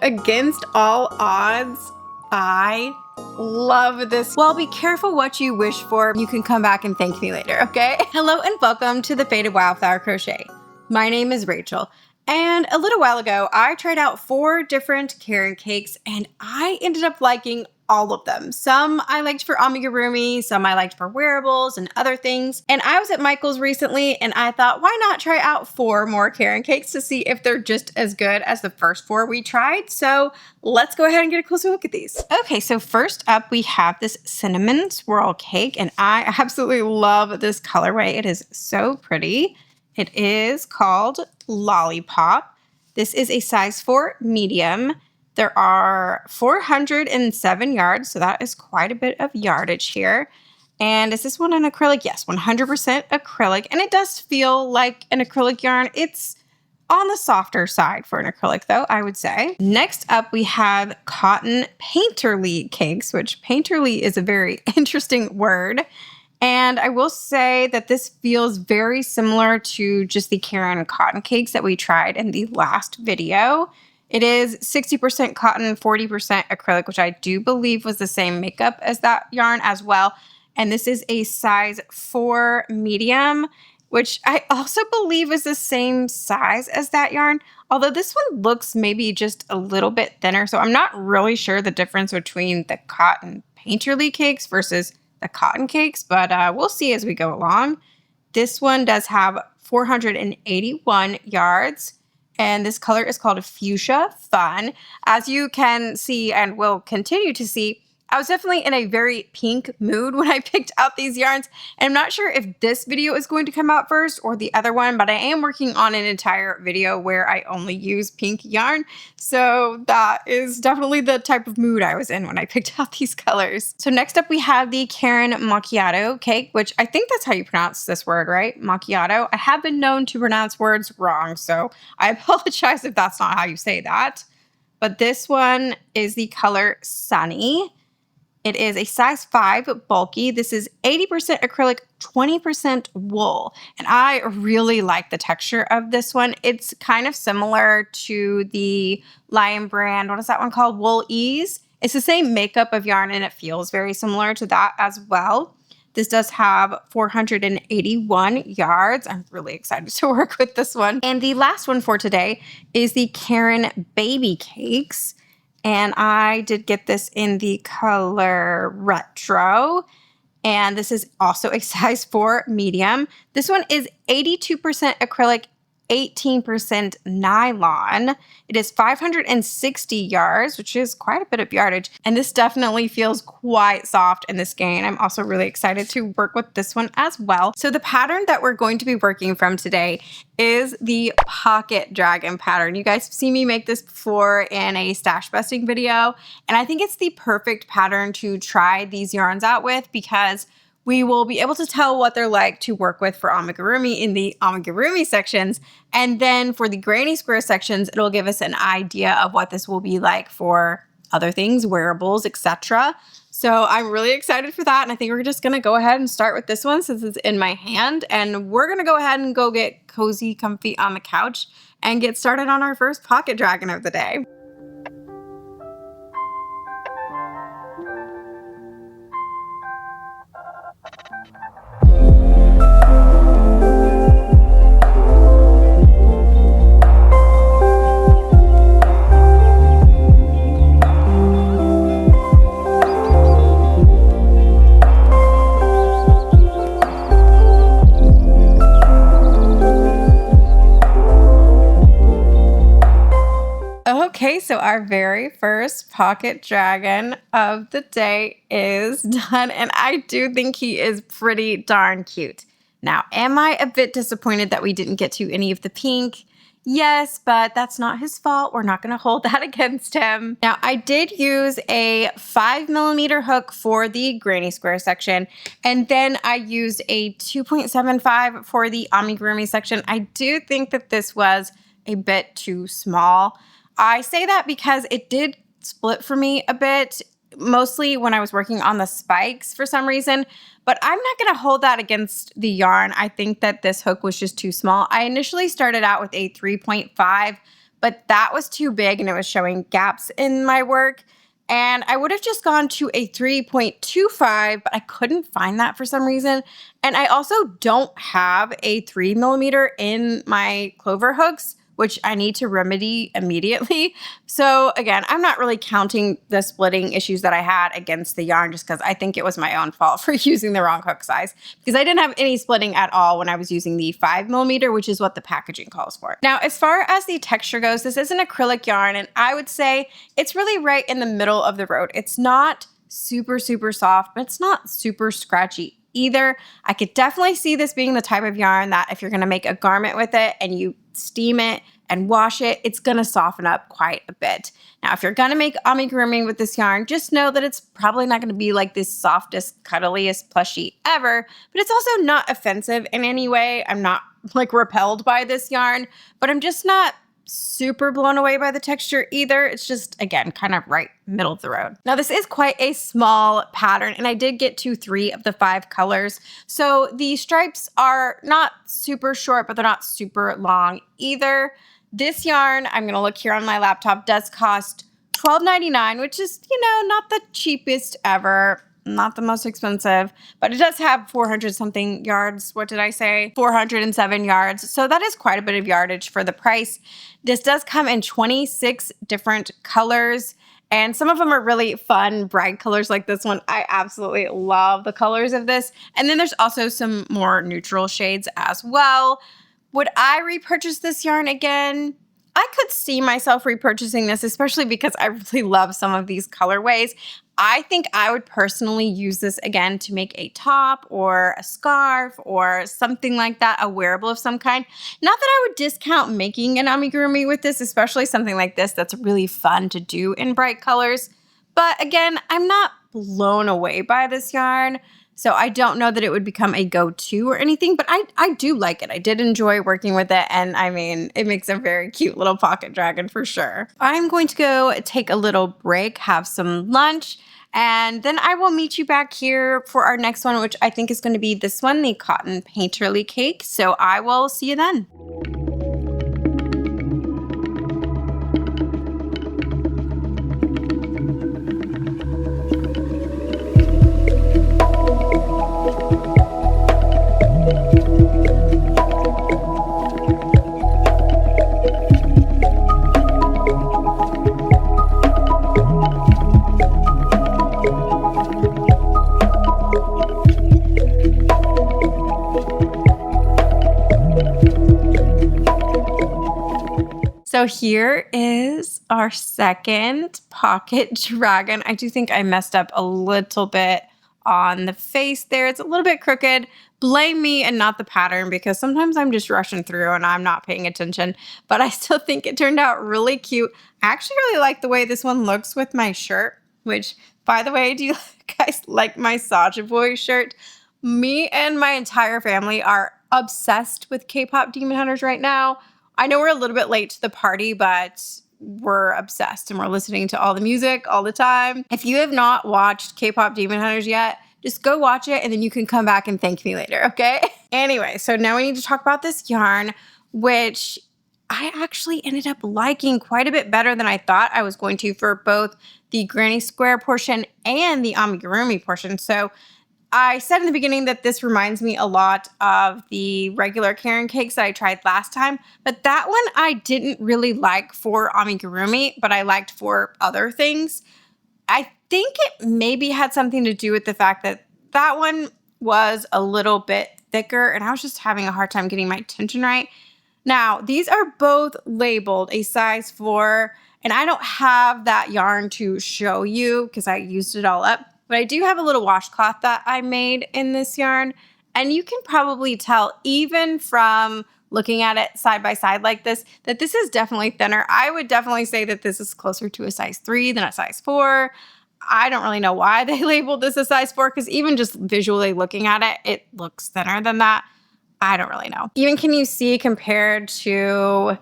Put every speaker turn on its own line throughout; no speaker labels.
Against all odds, I love this. Well, be careful what you wish for. You can come back and thank me later, okay? Hello and welcome to the Faded Wildflower Crochet. My name is Rachel, and a little while ago, I tried out 4 different Caron cakes, and I ended up liking all of them. Some I liked for amigurumi, some I liked for wearables and other things. And I was at Michael's recently and I thought, why not try out 4 more Caron cakes to see if they're just as good as the first 4 we tried. So let's go ahead and get a closer look at these. Okay, so first up we have this cinnamon swirl cake, and I absolutely love this colorway. It is so pretty. It is called Lollipop. This is a size 4 medium. There are 407 yards, so that is quite a bit of yardage here. And is this one an acrylic? Yes, 100% acrylic. And it does feel like an acrylic yarn. It's on the softer side for an acrylic, though, I would say. Next up, we have cotton painterly cakes, which painterly is a very interesting word. And I will say that this feels very similar to just the Caron cotton cakes that we tried in the last video. It is 60% cotton, 40% acrylic, which I do believe was the same makeup as that yarn as well. And this is a size 4 medium, which I also believe is the same size as that yarn. Although this one looks maybe just a little bit thinner. So I'm not really sure the difference between the cotton painterly cakes versus the cotton cakes, but we'll see as we go along. This one does have 481 yards. And this color is called Fuchsia Fun. As you can see and will continue to see, I was definitely in a very pink mood when I picked out these yarns. And I'm not sure if this video is going to come out first or the other one, but I am working on an entire video where I only use pink yarn. So that is definitely the type of mood I was in when I picked out these colors. So next up we have the Caron Macchiato cake, which I think that's how you pronounce this word, right? Macchiato. I have been known to pronounce words wrong, so I apologize if that's not how you say that. But this one is the color Sunny. It is a size 5 bulky. This is 80% acrylic, 20% wool. And I really like the texture of this one. It's kind of similar to the Lion brand. What is that one called? Wool Ease. It's the same makeup of yarn and it feels very similar to that as well. This does have 481 yards. I'm really excited to work with this one. And the last one for today is the Caron Baby Cakes. And I did get this in the color Retro. And this is also a size 4 medium. This one is 82% acrylic, 18% nylon. It is 560 yards, which is quite a bit of yardage. And this definitely feels quite soft in the skein. I'm also really excited to work with this one as well. So the pattern that we're going to be working from today is the pocket dragon pattern. You guys have seen me make this before in a stash busting video. And I think it's the perfect pattern to try these yarns out with because we will be able to tell what they're like to work with for amigurumi in the amigurumi sections. And then for the granny square sections, it'll give us an idea of what this will be like for other things, wearables, etc. So I'm really excited for that. And I think we're just gonna go ahead and start with this one since it's in my hand. And we're gonna go ahead and go get cozy, comfy on the couch and get started on our first pocket dragon of the day. Okay, so our very first pocket dragon of the day is done, and I do think he is pretty darn cute. Now, am I a bit disappointed that we didn't get to any of the pink? Yes, but that's not his fault. We're not going to hold that against him. Now, I did use a 5mm hook for the granny square section, and then I used a 2.75 for the amigurumi section. I do think that this was a bit too small. I say that because it did split for me a bit, mostly when I was working on the spikes for some reason, but I'm not going to hold that against the yarn. I think that this hook was just too small. I initially started out with a 3.5, but that was too big and it was showing gaps in my work. And I would have just gone to a 3.25, but I couldn't find that for some reason. And I also don't have a 3mm in my clover hooks, which I need to remedy immediately. So again, I'm not really counting the splitting issues that I had against the yarn just because I think it was my own fault for using the wrong hook size, because I didn't have any splitting at all when I was using the 5mm, which is what the packaging calls for. Now, as far as the texture goes, this is an acrylic yarn, and I would say it's really right in the middle of the road. It's not super, super soft, but it's not super scratchy either. I could definitely see this being the type of yarn that if you're gonna make a garment with it and you steam it and wash it, it's gonna soften up quite a bit. Now, if you're gonna make amigurumi with this yarn, just know that it's probably not gonna be like this softest, cuddliest plushie ever, but it's also not offensive in any way. I'm not like repelled by this yarn, but I'm just not super blown away by the texture either. It's just, again, kind of right middle of the road. Now, this is quite a small pattern, and I did get to 3 of the 5 colors. So the stripes are not super short, but they're not super long either. This yarn, I'm gonna look here on my laptop, does cost $12.99, which is, not the cheapest ever. Not the most expensive, but it does have 400 something yards. What did I say? 407 yards. So that is quite a bit of yardage for the price. This does come in 26 different colors, and some of them are really fun, bright colors like this one. I absolutely love the colors of this. And then there's also some more neutral shades as well. Would I repurchase this yarn again? I could see myself repurchasing this, especially because I really love some of these colorways. I think I would personally use this again to make a top or a scarf or something like that, a wearable of some kind. Not that I would discount making an amigurumi with this, especially something like this that's really fun to do in bright colors. But again, I'm not blown away by this yarn, so I don't know that it would become a go-to or anything, but I do like it. I did enjoy working with it, and I mean, it makes a very cute little pocket dragon for sure. I'm going to go take a little break, have some lunch, and then I will meet you back here for our next one, which I think is going to be this one, the cotton painterly cake. So I will see you then. So here is our second pocket dragon. I do think I messed up a little bit on the face there. It's a little bit crooked. Blame me and not the pattern, because sometimes I'm just rushing through and I'm not paying attention, but I still think it turned out really cute. I actually really like the way this one looks with my shirt, which, by the way, do you guys like my Saja Boy shirt? Me and my entire family are obsessed with K-pop Demon Hunters right now. I know we're a little bit late to the party, but we're obsessed and we're listening to all the music all the time. If you have not watched K-pop Demon Hunters yet, just go watch it and then you can come back and thank me later, okay? Anyway, so now we need to talk about this yarn, which I actually ended up liking quite a bit better than I thought I was going to for both the granny square portion and the amigurumi portion. So I said in the beginning that this reminds me a lot of the regular Caron cakes that I tried last time, but that one I didn't really like for amigurumi, but I liked for other things. I think it maybe had something to do with the fact that that one was a little bit thicker and I was just having a hard time getting my tension right. Now, these are both labeled a size 4, and I don't have that yarn to show you because I used it all up. But I do have a little washcloth that I made in this yarn, and you can probably tell even from looking at it side by side like this, that this is definitely thinner. I would definitely say that this is closer to a size 3 than a size 4. I don't really know why they labeled this a size 4, because even just visually looking at it, it looks thinner than that. I don't really know. Even can you see compared to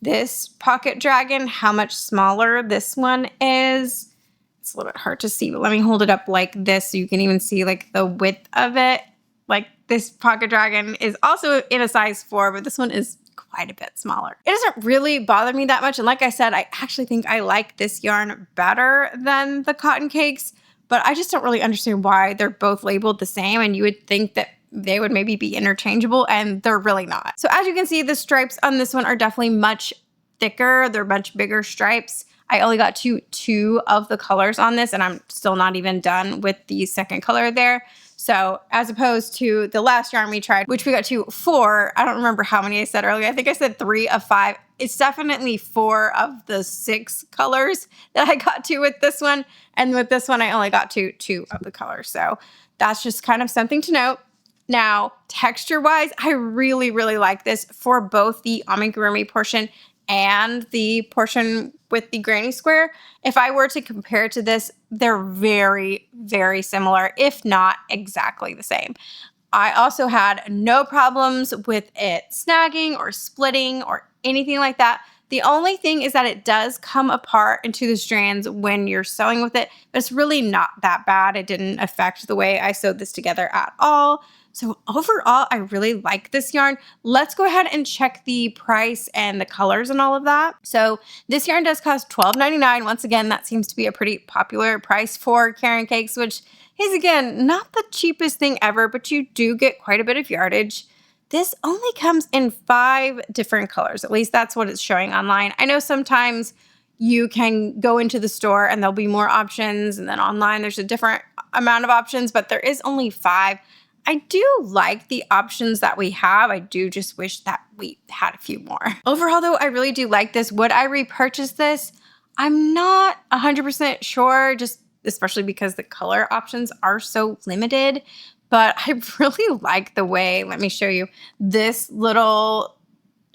this pocket dragon how much smaller this one is? It's a little bit hard to see, but let me hold it up like this so you can even see like the width of it. Like this pocket dragon is also in a size 4, but this one is quite a bit smaller. It doesn't really bother me that much. And like I said, I actually think I like this yarn better than the cotton cakes, but I just don't really understand why they're both labeled the same. And you would think that they would maybe be interchangeable, and they're really not. So as you can see, the stripes on this one are definitely much thicker. They're much bigger stripes. I only got two of the colors on this, and I'm still not even done with the second color there. So as opposed to the last yarn we tried, which we got to 4, I don't remember how many I said earlier. I think I said 3 of 5. It's definitely 4 of the 6 colors that I got to with this one. And with this one, I only got to 2 of the colors. So that's just kind of something to note. Now, texture-wise, I really, really like this for both the amigurumi portion and the portion with the granny square. If I were to compare it to this, they're very, very similar, if not exactly the same. I also had no problems with it snagging or splitting or anything like that. The only thing is that it does come apart into the strands when you're sewing with it, but it's really not that bad. It didn't affect the way I sewed this together at all. So overall, I really like this yarn. Let's go ahead and check the price and the colors and all of that. So this yarn does cost $12.99. Once again, that seems to be a pretty popular price for Caron Cakes, which is, again, not the cheapest thing ever, but you do get quite a bit of yardage. This only comes in 5 different colors. At least that's what it's showing online. I know sometimes you can go into the store and there'll be more options, and then online there's a different amount of options, but there is only 5. I do like the options that we have. I do just wish that we had a few more. Overall, though, I really do like this. Would I repurchase this? I'm not 100% sure, just especially because the color options are so limited. But I really like the way, let me show you, this little,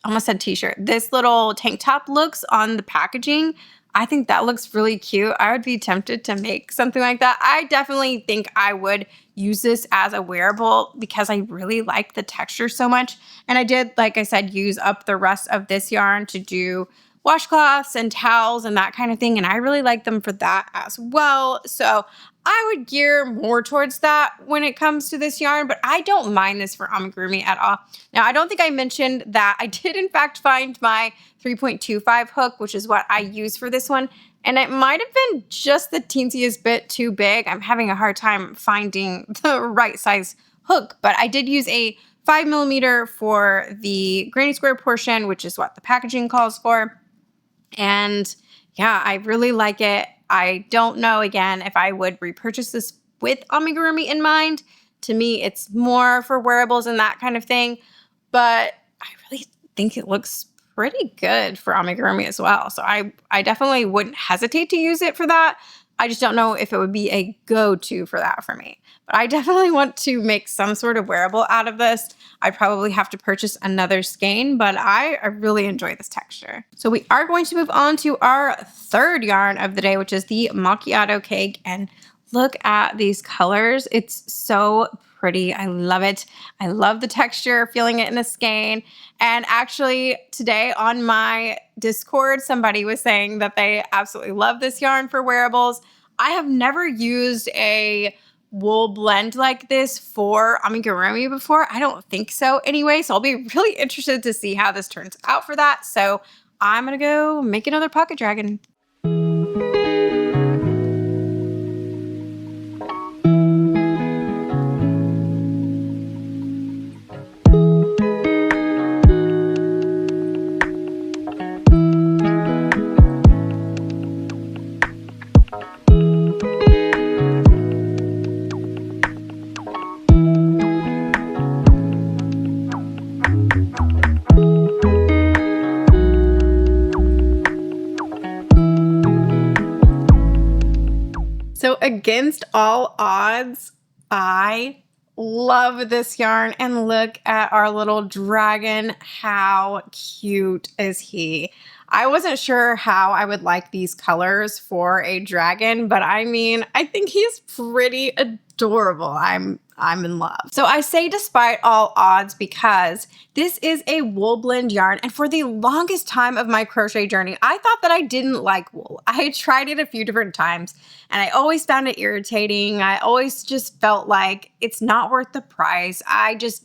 almost said t-shirt, this little tank top looks on the packaging. I think that looks really cute. I would be tempted to make something like that. I definitely think I would use this as a wearable because I really like the texture so much. And I did, like I said, use up the rest of this yarn to do washcloths and towels and that kind of thing. And I really like them for that as well. So I would gear more towards that when it comes to this yarn, but I don't mind this for amigurumi at all. Now, I don't think I mentioned that I did in fact find my 3.25 hook, which is what I use for this one. And it might have been just the teensiest bit too big. I'm having a hard time finding the right size hook, but I did use a 5mm for the granny square portion, which is what the packaging calls for. And yeah, I really like it. I don't know, again, if I would repurchase this with amigurumi in mind. To me, it's more for wearables and that kind of thing. But I really think it looks pretty good for amigurumi as well. So I definitely wouldn't hesitate to use it for that. I just don't know if it would be a go-to for that for me. But I definitely want to make some sort of wearable out of this. I'd probably have to purchase another skein, but I really enjoy this texture. So we are going to move on to our third yarn of the day, which is the Macchiato cake. And look at these colors. It's so pretty. I love it. I love the texture, feeling it in the skein. And actually today on my Discord, somebody was saying that they absolutely love this yarn for wearables. I have never used a wool blend like this for amigurumi before. I don't think so anyway. So I'll be really interested to see how this turns out for that. So I'm going to go make another pocket dragon. So against all odds, I love this yarn, and look at our little dragon. How cute is he? I wasn't sure how I would like these colors for a dragon, but I mean, I think he's pretty adorable. I'm in love. So I say despite all odds because this is a wool blend yarn, and for the longest time of my crochet journey, I thought that I didn't like wool. I tried it a few different times and I always found it irritating. I always just felt like it's not worth the price. I just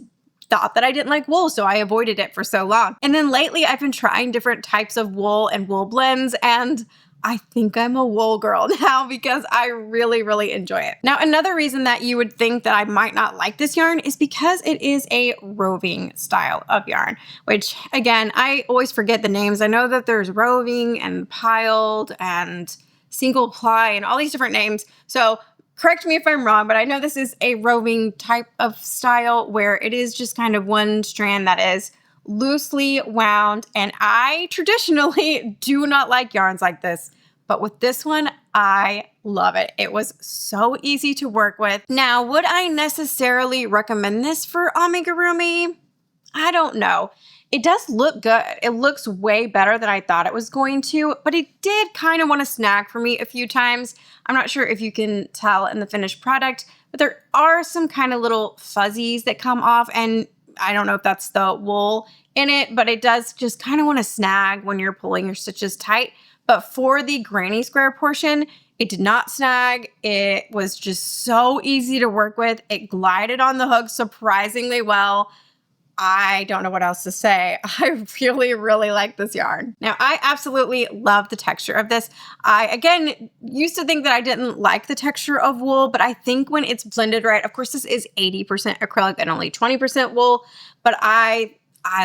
thought that I didn't like wool, so I avoided it for so long. And then lately I've been trying different types of wool and wool blends, and I think I'm a wool girl now because I really, really enjoy it. Now, another reason that you would think that I might not like this yarn is because it is a roving style of yarn, which again, I always forget the names. I know that there's roving and piled and single ply and all these different names. So correct me if I'm wrong, but I know this is a roving type of style where it is just kind of one strand that is loosely wound. And I traditionally do not like yarns like this, but with this one, I love it. It was so easy to work with. Now, would I necessarily recommend this for amigurumi? I don't know. It does look good. It looks way better than I thought it was going to, but it did kind of want to snag for me a few times. I'm not sure if you can tell in the finished product, but there are some kind of little fuzzies that come off, and I don't know if that's the wool in it, but it does just kind of want to snag when you're pulling your stitches tight. But for the granny square portion, it did not snag. It was just so easy to work with. It glided on the hook surprisingly well. I don't know what else to say. I really, really like this yarn. Now, I absolutely love the texture of this. I, again, used to think that I didn't like the texture of wool, but I think when it's blended right, of course, this is 80% acrylic and only 20% wool, but I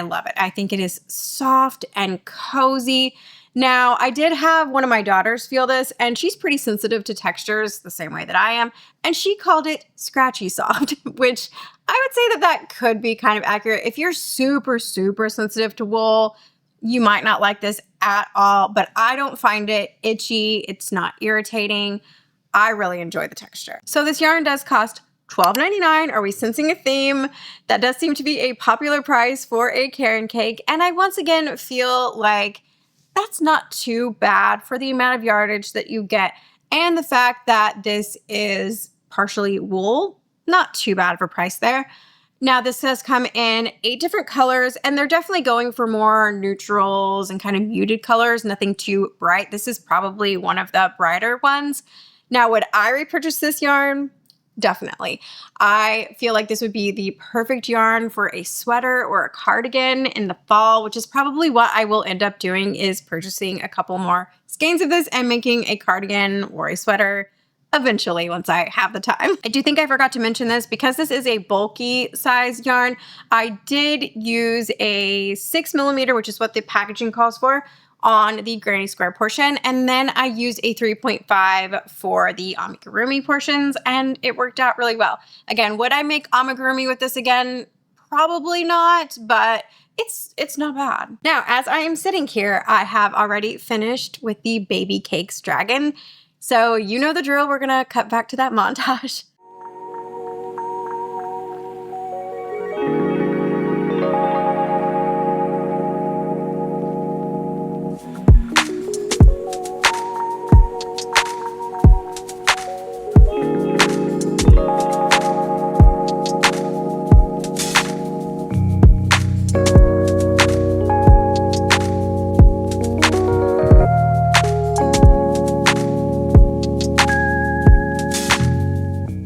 love it. I think it is soft and cozy. Now, I did have one of my daughters feel this, and she's pretty sensitive to textures the same way that I am, and she called it scratchy soft, which I would say that that could be kind of accurate. If you're super, super sensitive to wool, you might not like this at all, but I don't find it itchy. It's not irritating. I really enjoy the texture. So this yarn does cost $12.99. Are we sensing a theme? That does seem to be a popular price for a Caron cake, and I once again feel like that's not too bad for the amount of yardage that you get, and the fact that this is partially wool, not too bad of a price there. Now, this has come in 8 different colors, and they're definitely going for more neutrals and kind of muted colors, nothing too bright. This is probably one of the brighter ones. Now, would I repurchase this yarn? Definitely. I feel like this would be the perfect yarn for a sweater or a cardigan in the fall, which is probably what I will end up doing, is purchasing a couple more skeins of this and making a cardigan or a sweater eventually once I have the time. I do think I forgot to mention this because this is a bulky size yarn. I did use a 6mm, which is what the packaging calls for, on the granny square portion, and then I used a 3.5 for the amigurumi portions, and it worked out really well. Again, would I make amigurumi with this again? Probably not, but it's not bad. Now, as I am sitting here, I have already finished with the baby cakes dragon, so you know the drill. We're gonna cut back to that montage.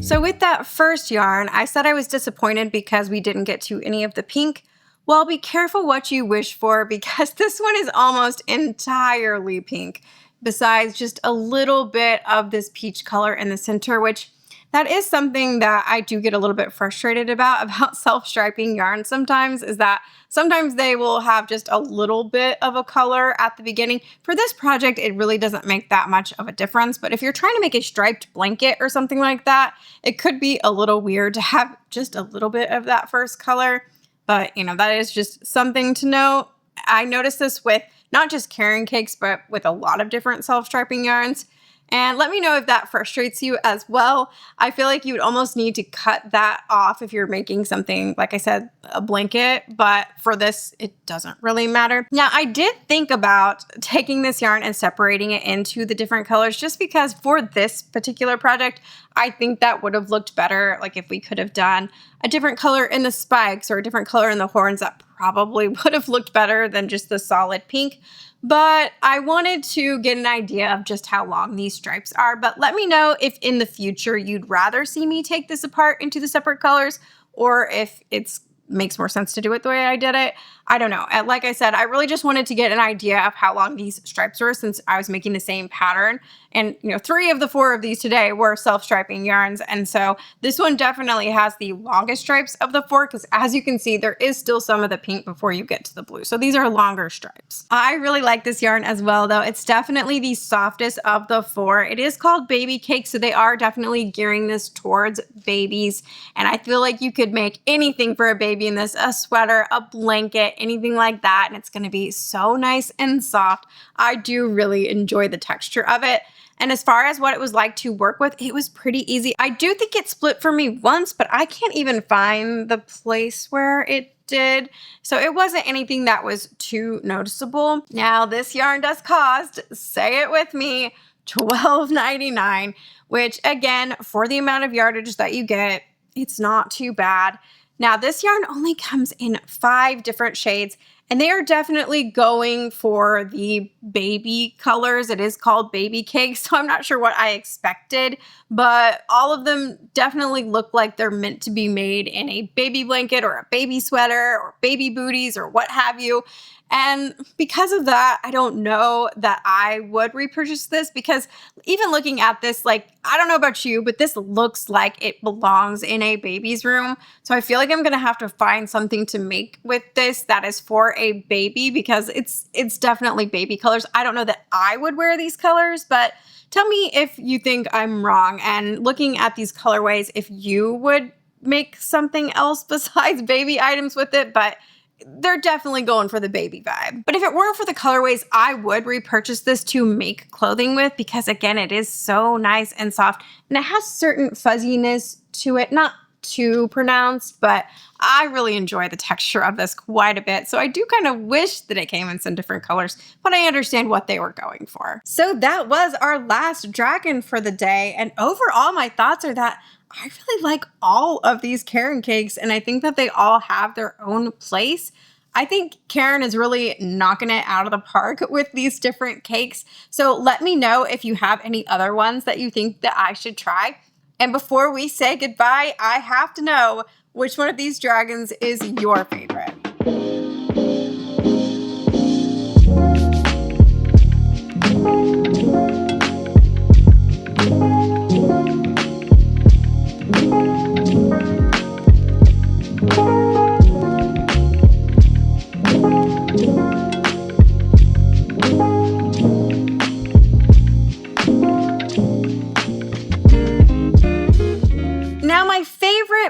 So with that first yarn, I said I was disappointed because we didn't get to any of the pink. Well, be careful what you wish for, because this one is almost entirely pink, besides just a little bit of this peach color in the center, which that is something that I do get a little bit frustrated about self-striping yarn sometimes, is that sometimes they will have just a little bit of a color at the beginning. For this project, it really doesn't make that much of a difference, but if you're trying to make a striped blanket or something like that, it could be a little weird to have just a little bit of that first color. But, you know, that is just something to note. I noticed this with not just Caron cakes, but with a lot of different self-striping yarns. And let me know if that frustrates you as well. I feel like you would almost need to cut that off if you're making something, like I said, a blanket, but for this, it doesn't really matter. Now, I did think about taking this yarn and separating it into the different colors, just because for this particular project, I think that would have looked better. Like if we could have done a different color in the spikes or a different color in the horns, that probably would have looked better than just the solid pink. But I wanted to get an idea of just how long these stripes are. But let me know if in the future you'd rather see me take this apart into the separate colors, or if it's makes more sense to do it the way I did it. I don't know. Like I said, I really just wanted to get an idea of how long these stripes were since I was making the same pattern. And, 3 of the 4 of these today were self-striping yarns. And so this one definitely has the longest stripes of the 4 because as you can see, there is still some of the pink before you get to the blue. So these are longer stripes. I really like this yarn as well, though. It's definitely the softest of the 4. It is called Baby Cake, so they are definitely gearing this towards babies. And I feel like you could make anything for a baby in this, a sweater, a blanket, anything like that. And it's going to be so nice and soft. I do really enjoy the texture of it. And as far as what it was like to work with, it was pretty easy. I do think it split for me once, but I can't even find the place where it did. So it wasn't anything that was too noticeable. Now this yarn does cost, say it with me, $12.99, which again, for the amount of yardage that you get, it's not too bad. Now this yarn only comes in 5 different shades, and they are definitely going for the baby colors. It is called Baby Cake, so I'm not sure what I expected, but all of them definitely look like they're meant to be made in a baby blanket or a baby sweater or baby booties or what have you. And because of that, I don't know that I would repurchase this because even looking at this, like, I don't know about you, but this looks like it belongs in a baby's room. So I feel like I'm going to have to find something to make with this that is for a baby because it's definitely baby colors. I don't know that I would wear these colors, but tell me if you think I'm wrong. And looking at these colorways, if you would make something else besides baby items with it, but they're definitely going for the baby vibe. But if it weren't for the colorways, I would repurchase this to make clothing with because again, it is so nice and soft and it has certain fuzziness to it, not too pronounced, but I really enjoy the texture of this quite a bit. So I do kind of wish that it came in some different colors, but I understand what they were going for. So that was our last dragon for the day. And overall, my thoughts are that I really like all of these Caron cakes, and I think that they all have their own place. I think Caron is really knocking it out of the park with these different cakes. So let me know if you have any other ones that you think that I should try. And before we say goodbye, I have to know which one of these dragons is your favorite.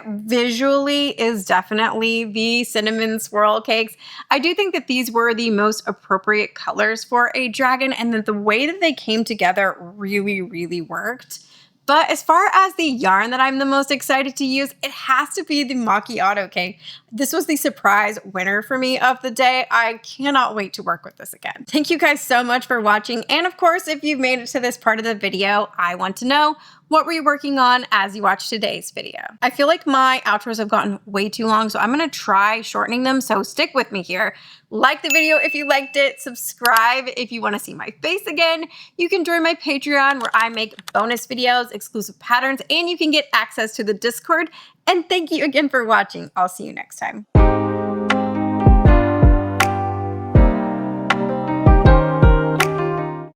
Visually is definitely the cinnamon swirl cakes. I do think that these were the most appropriate colors for a dragon and that the way that they came together really, really worked. But as far as the yarn that I'm the most excited to use, it has to be the Macchiato cake. This was the surprise winner for me of the day. I cannot wait to work with this again. Thank you guys so much for watching. And of course, if you've made it to this part of the video, I want to know, what were you working on as you watched today's video? I feel like my outros have gotten way too long, so I'm gonna try shortening them, so stick with me here. Like the video if you liked it, subscribe if you wanna see my face again. You can join my Patreon where I make bonus videos, exclusive patterns, and you can get access to the Discord. And thank you again for watching. I'll see you next time.